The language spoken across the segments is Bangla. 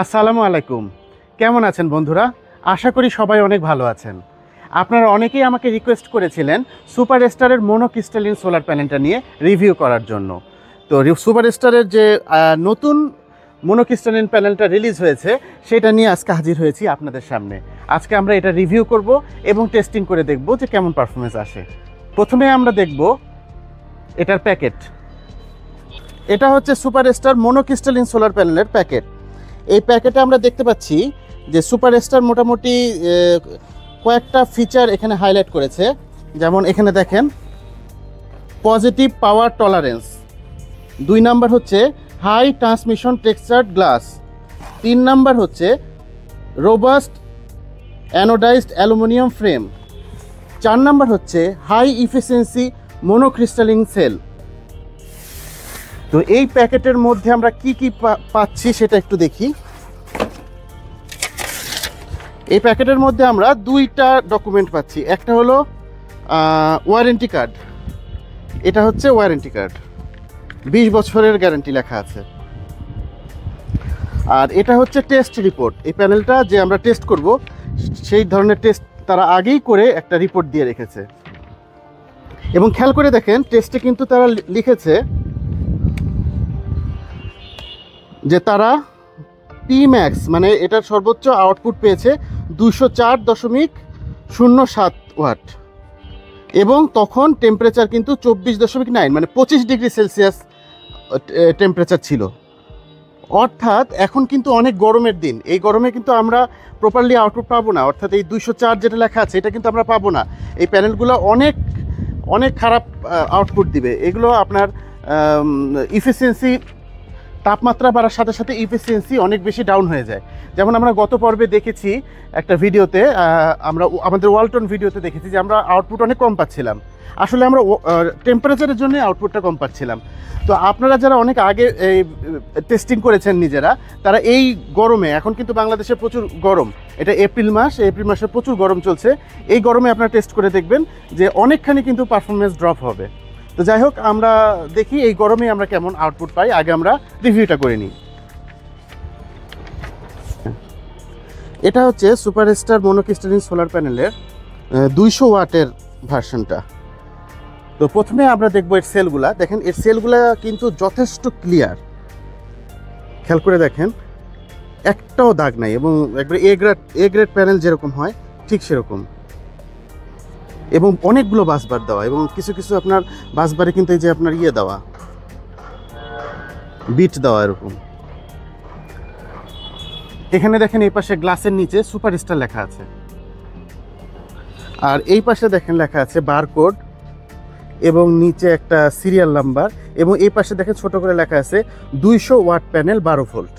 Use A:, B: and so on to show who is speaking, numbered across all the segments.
A: আসসালামু আলাইকুম। কেমন আছেন বন্ধুরা? আশা করি সবাই অনেক ভালো আছেন। আপনারা অনেকেই আমাকে রিকোয়েস্ট করেছিলেন সুপার স্টারের মনোক্রিস্টালিন সোলার প্যানেলটা নিয়ে রিভিউ করার জন্য। তো সুপার স্টারের যে নতুন মনোক্রিস্টালিন প্যানেলটা রিলিজ হয়েছে সেটা নিয়ে আজকে হাজির হয়েছি আপনাদের সামনে। আজকে আমরা এটা রিভিউ করব এবং টেস্টিং করে দেখব যে কেমন পারফরমেন্স আসে। প্রথমে আমরা দেখব এটার প্যাকেট। এটা হচ্ছে সুপার স্টার মনোক্রিস্টালিন সোলার প্যানেলের প্যাকেট। এই প্যাকেটে আমরা দেখতে পাচ্ছি যে সুপার স্টার মোটামুটি কয়েকটা ফিচার এখানে হাইলাইট করেছে। যেমন এখানে দেখেন পজিটিভ পাওয়ার টলারেন্স, 2 নাম্বার হচ্ছে high transmission textured glass, 3 number হচ্ছে robust anodized aluminium frame, 4 number হচ্ছে হাই ইফিসিয়েন্সি মনোক্রিস্টালিন সেল। তো এই প্যাকেটের মধ্যে আমরা কি কি পাচ্ছি সেটা একটু দেখি। এই প্যাকেটের মধ্যে আমরা 2টা ডকুমেন্ট পাচ্ছি। একটা হলো ওয়ারেন্টি কার্ড, এটা হচ্ছে ওয়ারেন্টি কার্ড, 20 বছরের গ্যারান্টি লেখা আছে। আর এটা হচ্ছে টেস্ট রিপোর্ট। এই প্যানেলটা যে আমরা টেস্ট করব সেই ধরনের টেস্ট তারা আগেই করে একটা রিপোর্ট দিয়ে রেখেছে। এবং খেয়াল করে দেখেন টেস্টে কিন্তু তারা লিখেছে যে তারা Pmax মানে এটার সর্বোচ্চ আউটপুট পেয়েছে 204.07 ওয়াট, এবং তখন টেম্পারেচার কিন্তু 24.9 মানে 25 ডিগ্রি সেলসিয়াস টেম্পারেচার ছিল। অর্থাৎ এখন কিন্তু অনেক গরমের দিন, এই গরমে কিন্তু আমরা প্রপারলি আউটপুট পাবো না। অর্থাৎ এই 204 যেটা লেখা আছে এটা কিন্তু আমরা পাবো না। এই প্যানেলগুলো অনেক অনেক খারাপ আউটপুট দিবে। এগুলো আপনার ইফিসিয়েন্সি তাপমাত্রা বাড়ার সাথে সাথে ইফিসিয়েন্সি অনেক বেশি ডাউন হয়ে যায়। যেমন আমরা গত পর্বে দেখেছি একটা ভিডিওতে, আমরা আমাদের ওয়ালটন ভিডিওতে দেখেছি যে আমরা আউটপুট অনেক কম পাচ্ছিলাম। আসলে আমরা টেম্পারেচারের জন্য আউটপুটটা কম পাচ্ছিলাম। তো আপনারা যারা অনেক আগে এই টেস্টিং করেছেন নিজেরা, তারা এই গরমে, এখন কিন্তু বাংলাদেশে প্রচুর গরম, এটা এপ্রিল মাসে প্রচুর গরম চলছে, এই গরমে আপনারা টেস্ট করে দেখবেন যে অনেকখানি কিন্তু পারফরমেন্স ড্রপ হবে। তো যাই হোক, আমরা দেখি এই গরমে আমরা কেমন আউটপুট পাই। আগে আমরা রিভিউটা করে নিই। এটা হচ্ছে সুপার স্টার মনোক্রিস্টালিন সোলার প্যানেলের 200 ওয়াটের ভার্সনটা। তো প্রথমে আমরা দেখবো এর সেলগুলা। দেখেন এর সেলগুলা কিন্তু যথেষ্ট ক্লিয়ার, খেয়াল করে দেখেন একটাও দাগ নাই, এবং একবারে এ গ্রেড প্যানেল যেরকম হয় ঠিক সেরকম। এবং অনেকগুলো বাসবার দেওয়া, এবং কিছু কিছু আপনার বাসবারে কিন্তু এই যে আপনার দেওয়া, বিট দেওয়া এরকম। এখানে দেখেন এই পাশে গ্লাসের নিচে সুপার স্টার লেখা আছে, আর এই পাশে দেখেন লেখা আছে বারকোড এবং নিচে একটা সিরিয়াল নাম্বার, এবং এই পাশে দেখেন ছোট করে লেখা আছে 200 ওয়াট প্যানেল 12 ভোল্ট।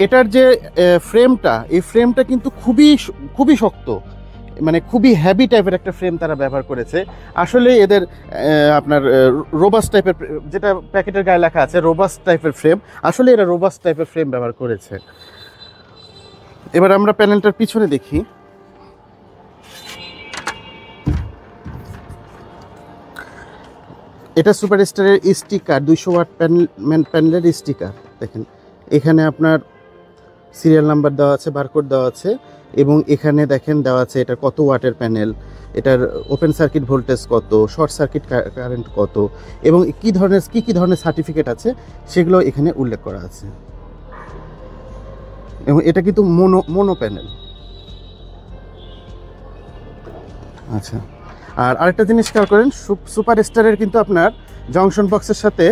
A: এটার যে ফ্রেমটা, এই ফ্রেমটা কিন্তু খুবই শক্ত, মানে খুবই হেভি টাইপের একটা ফ্রেম তারা ব্যবহার করেছে। আসলে এদের আপনার রোবাস্ট টাইপের, যেটা প্যাকেটের গায়ে লেখা আছে রোবাস্ট টাইপের ফ্রেম, আসলে এরা রোবাস্ট টাইপের ফ্রেম ব্যবহার করেছে। এবার আমরা প্যানেলটার পিছনে দেখি। এটা সুপার স্টারের স্টিকার, 200 ওয়াট প্যানেলের স্টিকার। দেখেন এখানে আপনার সিরিয়াল নাম্বার দেওয়া আছে, বারকোড দেওয়া আছে, এবং এখানে দেখেন দেওয়া আছে এটা কত ওয়াটের প্যানেল, এটার ওপেন সার্কিট ভোল্টেজ কত, শর্ট সার্কিট কারেন্ট কত, এবং কী ধরনের সার্টিফিকেট আছে সেগুলো এখানে উল্লেখ করা আছে। এবং এটা কিন্তু মোনো প্যানেল। আচ্ছা, আর আরেকটা জিনিস খেয়াল করেন, সুপার স্টারের কিন্তু আপনার জংশন বক্সের সাথে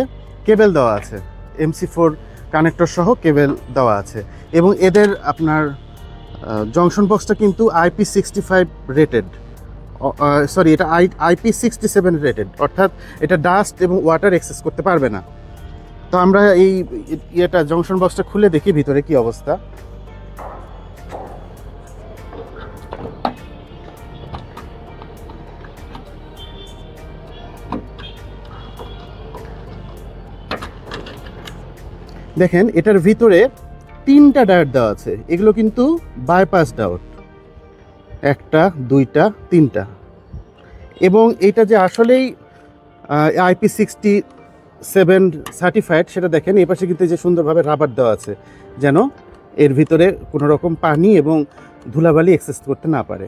A: কেবেল দেওয়া আছে, MC4 কানেক্টর সহ কেবেল দেওয়া আছে। এবং এদের আপনার জংশন বক্সটা কিন্তু IP65 রেটেড, সরি এটা IP67 রেটেড, অর্থাৎ এটা ডাস্ট এবং ওয়াটার এক্সেস করতে পারবে না। তো আমরা এই জংশন বক্সটা খুলে দেখি ভিতরে কি অবস্থা। দেখেন এটার ভিতরে 3টা ডায়োড দেওয়া আছে, এগুলো কিন্তু বাইপাস ডায়োড, 1টা 2টা 3টা। এবং এটা যে আসলেই IP60 7 সার্টিফাইড সেটা দেখেন। এই পাশে কিন্তু যে সুন্দরভাবে রাবার দেওয়া আছে, যেন এর ভিতরে কোনো রকম পানি এবং ধুলাবালি এক্সেস করতে না পারে।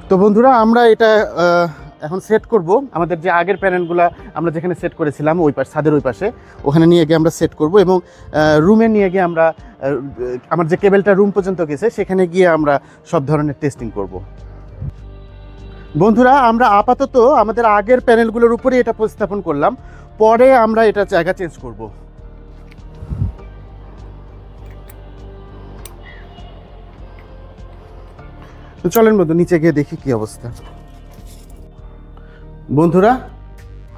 A: তো বন্ধুরা, আমরা এটা এখন সেট করব। আমাদের যে আগের প্যানেলগুলো আমরা যেখানে সেট করেছিলাম ওই পাশে, ছাদের ওই পাশে, ওখানে নিয়ে গিয়ে আমরা সেট করব এবং রুমে নিয়ে গিয়ে আমরা আমার যে কেবেলটা রুম পর্যন্ত গেছে সেখানে গিয়ে আমরা সব ধরনের টেস্টিং করব। বন্ধুরা, আমরা আপাতত আমাদের আগের প্যানেলগুলোর উপরে এটা প্রস্থাপন করলাম, পরে আমরা এটা জায়গা চেঞ্জ করব। তো চলেন বন্ধু, নিচে গিয়ে দেখি কি অবস্থা। বন্ধুরা,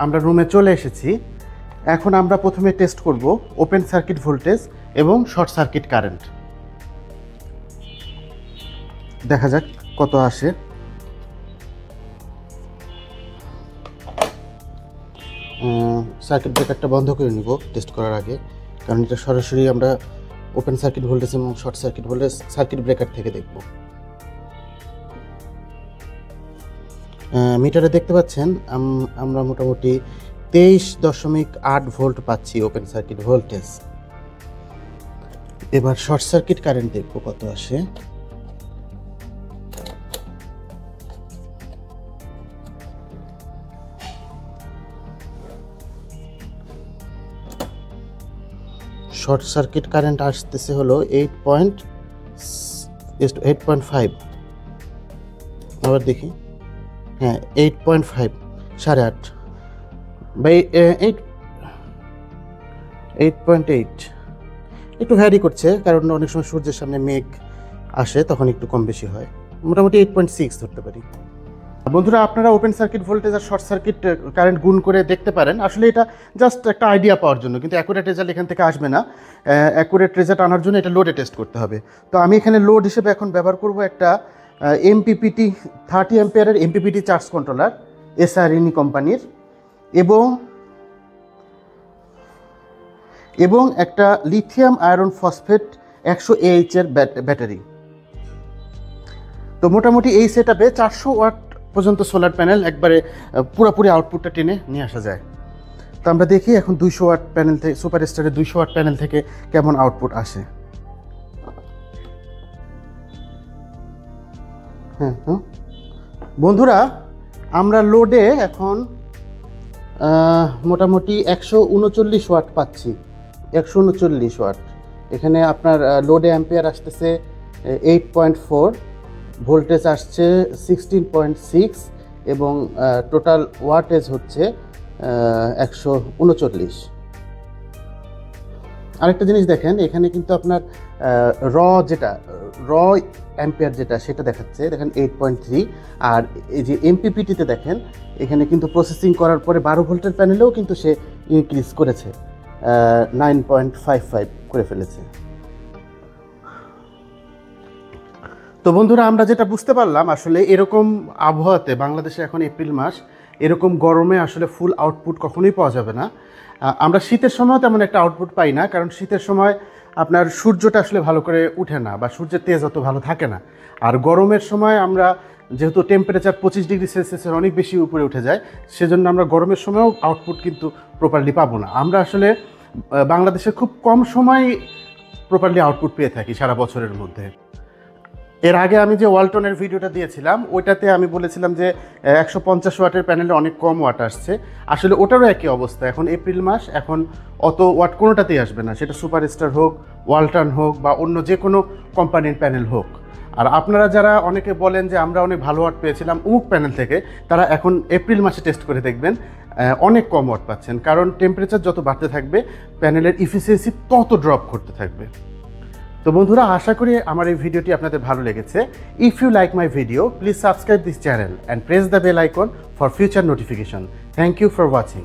A: আমরা রুমে চলে এসেছি। এখন আমরা প্রথমে টেস্ট করব ওপেন সার্কিট ভোল্টেজ এবং শর্ট সার্কিট কারেন্ট। দেখা যাক কত আসে। সার্কিট ব্রেকারটা বন্ধ করে নিব টেস্ট করার আগে, কারণ এটা সরাসরি আমরা ওপেন সার্কিট ভোল্টেজ এবং short circuit voltage circuit breaker থেকে দেখব। মিটারে দেখতে পাচ্ছেন আমরা মোটামুটি 23.8 ভোল্ট পাচ্ছি ওপেন সার্কিট ভোল্টেজ। এবার শর্ট সার্কিট কারেন্ট দেখব কত আসে। শর্ট সার্কিট কারেন্ট আসতেছে হলো 8.5। আবার দেখি, হ্যাঁ 8.5, 8.5 বাই 8.8। একটু ভ্যারি করছে, কারণ অনেক সময় সূর্যের সামনে মেঘ আসে, তখন একটু কম বেশি হয়। মোটামুটি 8.6 ধরতে পারি। বন্ধুরা, আপনারা ওপেন সার্কিট ভোল্টেজ আর শর্ট সার্কিট কারেন্ট গুণ করে দেখতে পারেন। আসলে এটা জাস্ট একটা আইডিয়া পাওয়ার জন্য, কিন্তু অ্যাকুরেট রেজাল্ট এখান থেকে আসবে না। অ্যাকুরেট রেজাল্ট আনার জন্য এটা লোডে টেস্ট করতে হবে। তো আমি এখানে লোড হিসেবে এখন ব্যবহার করব একটা MPPT 30 অ্যাম্পিয়ারের MPPT চার্জ কন্ট্রোলার, SRNE কোম্পানির, এবং একটা লিথিয়াম আয়রন ফসফেট 100 AH এর ব্যাটারি। তো মোটামুটি এই সেটআপে 400 ওয়াট পর্যন্ত সোলার প্যানেল একবারে পুরোপুরি আউটপুটটা টেনে নিয়ে আসা যায়। তো আমরা দেখি এখন 200 ওয়াট প্যানেল থেকে, সুপার স্টারের 200 ওয়াট প্যানেল থেকে কেমন আউটপুট আসে। বন্ধুরা, আমরা লোডে এখন মোটামুটি 139 ওয়াট পাচ্ছি। 139 ওয়াট। এখানে আপনার লোডে অ্যাম্পিয়ার আসতেছে 8.4, ভোল্টেজ আসছে 16.6 এবং টোটাল ওয়াটেজ হচ্ছে 139। আরেকটা জিনিস দেখেন, এখানে কিন্তু আপনার র অ্যাম্পিয়ার যেটা সেটা দেখাচ্ছে, দেখেন 8.3। আর এই যে MPPTতে দেখেন, এখানে কিন্তু প্রসেসিং করার পরে 12 ভোল্টের প্যানেলেও কিন্তু সে ইনক্রিজ করেছে, 9.55 করে ফেলেছে। তো বন্ধুরা, আমরা যেটা বুঝতে পারলাম, আসলে এরকম আবহাওয়াতে, বাংলাদেশে এখন এপ্রিল মাস, এরকম গরমে আসলে ফুল আউটপুট কখনোই পাওয়া যাবে না। আমরা শীতের সময় তেমন একটা আউটপুট পাই না, কারণ শীতের সময় আপনার সূর্যটা আসলে ভালো করে উঠে না বা সূর্যের তেজ অত ভালো থাকে না। আর গরমের সময় আমরা যেহেতু টেম্পারেচার 25 ডিগ্রি সেলসিয়াসের অনেক বেশি উপরে উঠে যায়, সেজন্য আমরা গরমের সময়ও আউটপুট কিন্তু প্রপারলি পাবো না। আমরা আসলে বাংলাদেশে খুব কম সময় প্রপারলি আউটপুট পেয়ে থাকি সারা বছরের মধ্যে। এর আগে আমি যে ওয়ালটনের ভিডিওটা দিয়েছিলাম, ওইটাতে আমি বলেছিলাম যে 150 ওয়াটের প্যানেলে অনেক কম ওয়াট আসছে। আসলে ওটারও একই অবস্থা। এখন এপ্রিল মাস, এখন অত ওয়াট কোনোটাতেই আসবে না, সেটা সুপারস্টার হোক, ওয়ালটন হোক বা অন্য যে কোনো কোম্পানির প্যানেল হোক। আর আপনারা যারা অনেকে বলেন যে আমরা অনেক ভালো ওয়াট পেয়েছিলাম অমুক প্যানেল থেকে, তারা এখন এপ্রিল মাসে টেস্ট করে দেখবেন অনেক কম ওয়াট পাচ্ছেন, কারণ টেম্পারেচার যত বাড়তে থাকবে প্যানেলের ইফিসিয়েন্সি তত ড্রপ করতে থাকবে। তো বন্ধুরা, আশা করি আমার এই ভিডিওটি আপনাদের ভালো লেগেছে। If you like my video, please subscribe this channel and press the bell icon for future notification. Thank you for watching.